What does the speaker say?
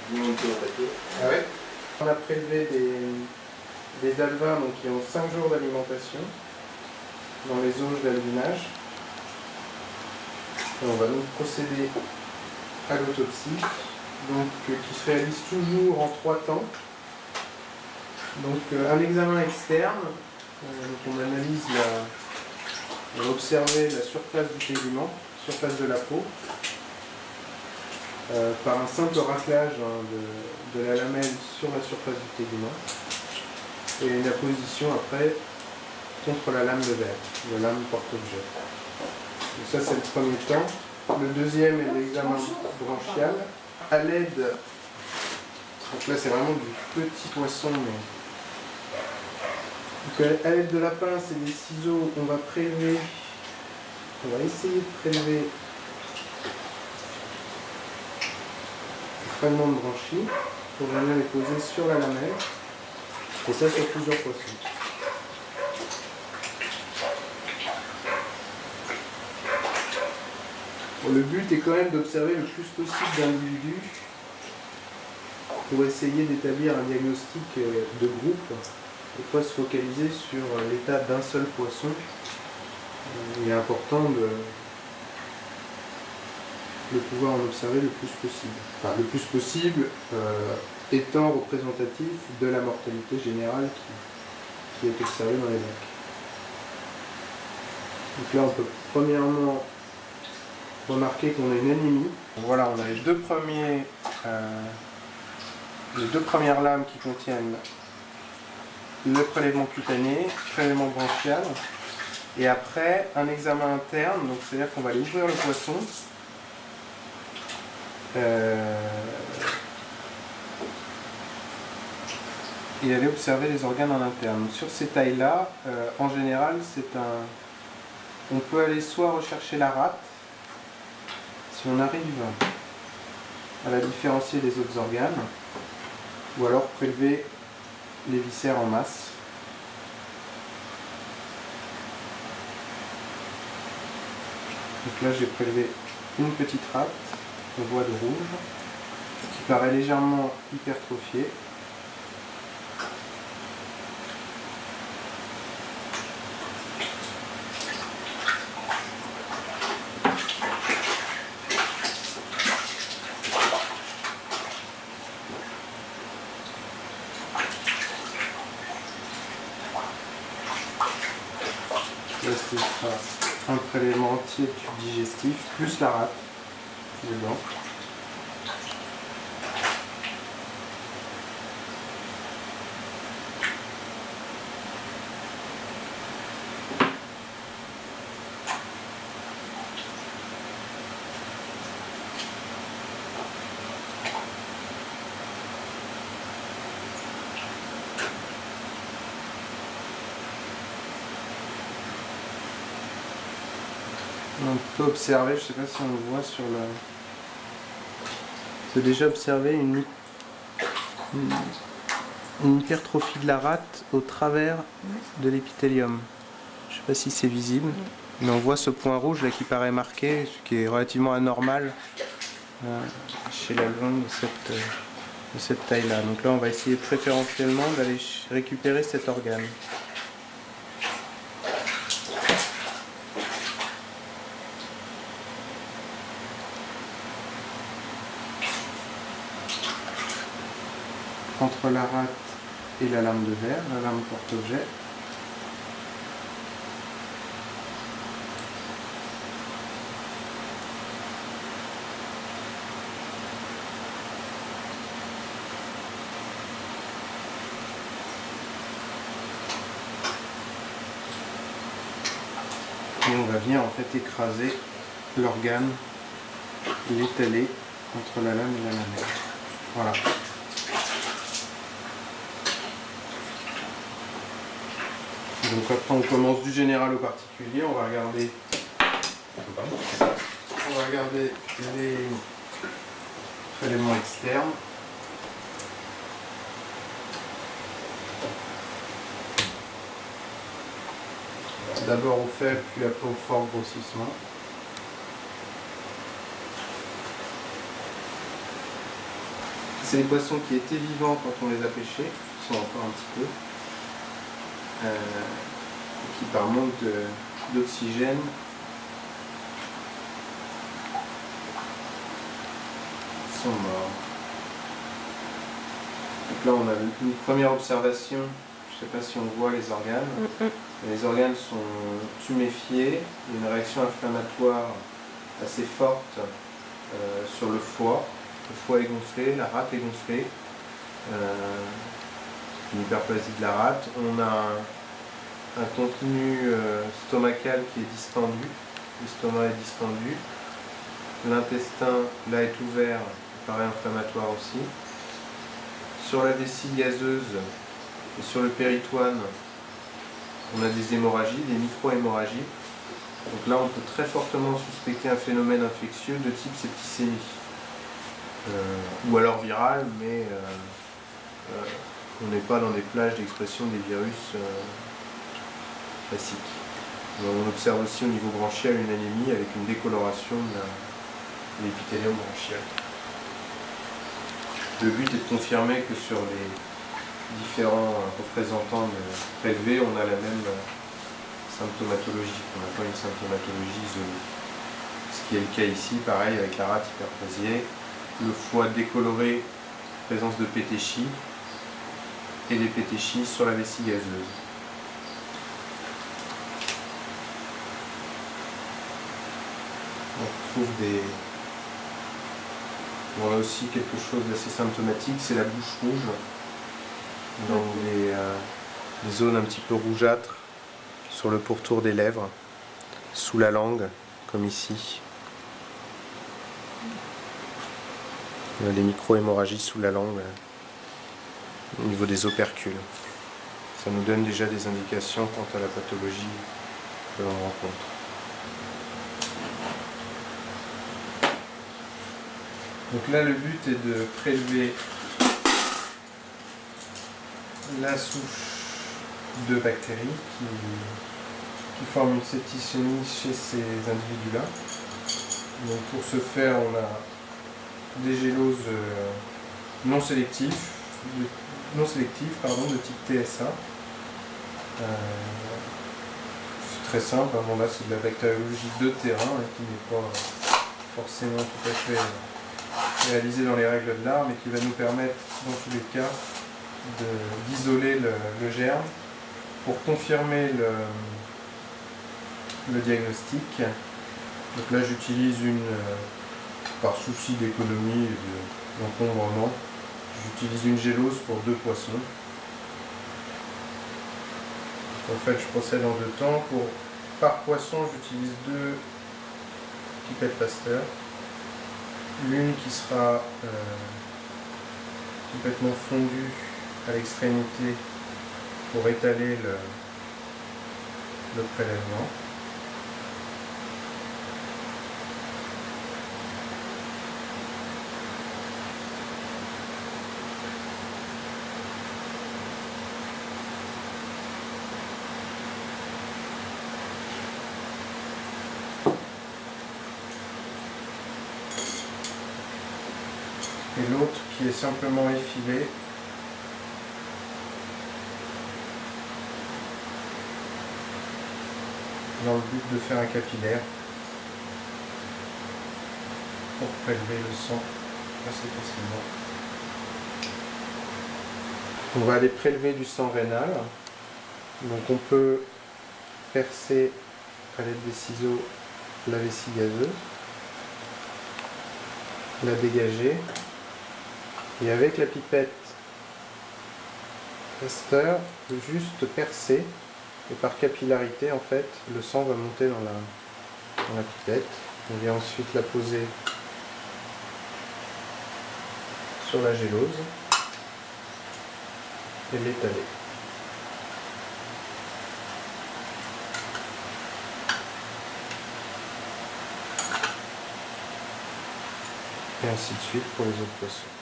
Ah ouais. On a prélevé des alevins donc, qui ont 5 jours d'alimentation dans les auges d'alvinage. On va donc procéder à l'autopsie, qui se réalise toujours en 3 temps. Donc un examen externe, donc on analyse on va observer la surface du tégument, surface de la peau, par un simple raclage de la lamelle sur la surface du tégument et la position après contre la lame de verre, la lame porte-objet. Donc ça c'est le premier temps. Le deuxième est l'examen branchial à l'aide, donc là c'est vraiment du petit poisson, mais donc, à l'aide de la pince et des ciseaux on va essayer de prélever des fragments de branchies pour venir les poser sur la lamelle, et ça sur plusieurs poissons. Bon, le but est quand même d'observer le plus possible d'individus pour essayer d'établir un diagnostic de groupe et pas se focaliser sur l'état d'un seul poisson. Il est important de pouvoir en observer le plus possible. Enfin, le plus possible étant représentatif de la mortalité générale qui est observée dans les lacs. Donc là, on peut premièrement remarquer qu'on a une anémie. Voilà, on a les deux premières lames qui contiennent le prélèvement cutané, le prélèvement branchial, et après un examen interne, donc c'est-à-dire qu'on va aller ouvrir le poisson et aller observer les organes en interne. Donc, sur ces tailles-là, en général, on peut aller soit rechercher la rate, si on arrive à la différencier des autres organes, ou alors prélever les viscères en masse. Donc là j'ai prélevé une petite rate, on voit de rouge, qui paraît légèrement hypertrophiée. Là, ce sera un prélèvement entier de tube digestif, plus la rate dedans. On peut observer, je ne sais pas si on le voit sur le... On peut déjà observer une hypertrophie de la rate au travers de l'épithélium. Je ne sais pas si c'est visible, mais on voit ce point rouge là qui paraît marqué, ce qui est relativement anormal chez la langue de cette taille-là. Donc là, on va essayer préférentiellement d'aller récupérer cet organe. Entre la rate et la lame de verre, la lame porte-objet. Et on va venir en fait écraser l'organe, l'étaler entre la lame et la lamelle. Voilà. Donc après on commence du général au particulier, on va regarder les prélèvements externes. D'abord au faible, puis après au fort grossissement. C'est des poissons qui étaient vivants quand on les a pêchés, qui sont encore un petit peu, et qui par manque d'oxygène sont morts. Donc là on a une première observation, je ne sais pas si on voit les organes. Les organes sont tuméfiés, il y a une réaction inflammatoire assez forte sur le foie. Le foie est gonflé, la rate est gonflée, une hyperplasie de la rate. On a un contenu stomacal qui est distendu, l'estomac est distendu, l'intestin là est ouvert, il paraît inflammatoire aussi. Sur la vessie gazeuse et sur le péritoine, on a des hémorragies, des micro-hémorragies. Donc là, on peut très fortement suspecter un phénomène infectieux de type septicémie. Ou alors viral, mais on n'est pas dans des plages d'expression des virus classiques. On observe aussi au niveau branchial une anémie avec une décoloration de l'épithélium branchial. Le but est de confirmer que sur les différents représentants prélevés, on a la même symptomatologie, on n'a pas une symptomatologie isolée. Ce qui est le cas ici, pareil avec la rate hyperplasiée, le foie décoloré, présence de pétéchies, et les pétéchies sur la vessie gazeuse. On retrouve on a aussi quelque chose d'assez symptomatique, c'est la bouche rouge, dans les zones un petit peu rougeâtres sur le pourtour des lèvres, sous la langue, comme ici. On a des micro-hémorragies sous la langue, au niveau des opercules. Ça nous donne déjà des indications quant à la pathologie que l'on rencontre. Donc là, le but est de prélever la souche de bactéries qui forment une septicémie chez ces individus-là. Donc pour ce faire, on a des géloses non sélectives, de type TSA. C'est très simple, bon, là c'est de la bactériologie de terrain qui n'est pas forcément tout à fait réalisée dans les règles de l'art, mais qui va nous permettre dans tous les cas d'isoler le germe pour confirmer le diagnostic. Donc là j'utilise par souci d'économie et d'encombrement, j'utilise une gélose pour 2 poissons. En fait, je procède en 2 temps. Par poisson, j'utilise 2 pipettes Pasteur. L'une qui sera complètement fondue à l'extrémité pour étaler le prélèvement. Et l'autre qui est simplement effilé dans le but de faire un capillaire pour prélever le sang assez facilement. On va aller prélever du sang rénal. Donc on peut percer à l'aide des ciseaux la vessie gazeuse, la dégager. Et avec la pipette Pasteur, juste percer, et par capillarité, en fait, le sang va monter dans la pipette. On vient ensuite la poser sur la gélose et l'étaler. Et ainsi de suite pour les autres poissons.